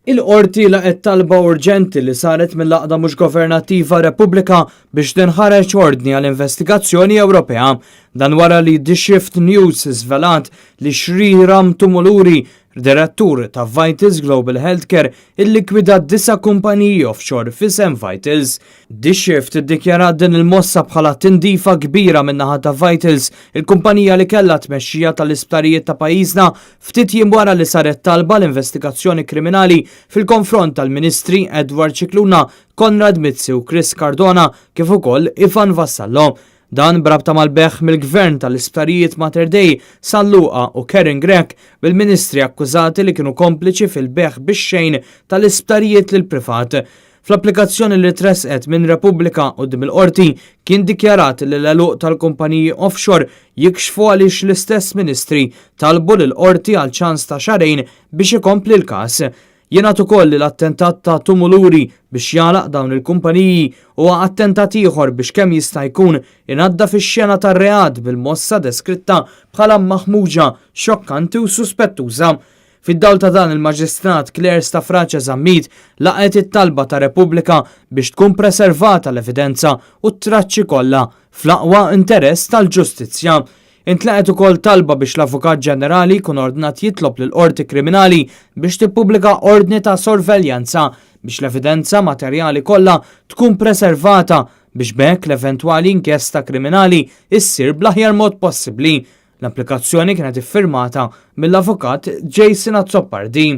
Il-qorti laqet talba urġenti li saret mill-laqda mhux governattiva Repubblika biex tinħareġ ordni għall-investigazzjoni Ewropea. Dan wara li The Shift News żvelat li Sriram Tumuluri, direttur ta' Vitals Global Healthcare, illikwida 9 kumpaniji offshore fisem Vitals. The Shift iddikjara din il-mossa bħala tindifa kbira min-naħa ta' Vitals, il-kumpanija li kellha tmexxija tal-isptarijiet ta' pajjiżna ftit jiem wara li saret talba l-investigazzjoni kriminali fil-konfront tal-Ministri Edward Cicluna, Konrad Mizzi u Chris Cardona kif ukoll Ivan Vassallo. Dan brabta mal-beħ mill-gvern tal-isptarijiet Mater Dei, San Luqa u Karen Grek bil-ministri akkużati li kienu kompliċi fil-beħ bix-xejn tal-isptarijiet lil privat. Fl-applikazzjoni li tresqet minn Repubblika qudiem il-qorti kien dikjarat li l-eluq tal-kumpaniji offshore jikxfu għaliex l-istess ministri talbu lill-qorti għal ċans ta' xarejn biex ikompli l-każ. Jingħad ukoll li l-attentat ta' Tumuluri biex jalaq dawn il-kumpaniji huwa attentat ieħor biex kemm jista' jkun ingħadda fix-xena tar-reat bil-mossa deskritta bħala maħmuġa, xokkanti u suspettuża. Fid-dawl ta' dan il-Maġistrat Claire Staffrace Zammit laqet it-talba ta' Repubblika biex tkun preservata l-evidenza u t-traċċi kollha fl-aqwa interess tal-ġustizzja. Intlaqet ukoll talba biex l-Avukat Ġenerali jkun ordnat jitlob lil qorti kriminali biex tippubblika ordni ta' sorveljanza biex l-evidenza materjali kollha tkun preservata biex bekk l-eventwali inkjesta kriminali issir bl-aħjar mod possibbli. L-applikazzjoni kienet iffirmata mill-Avukat Jason Azzopardi.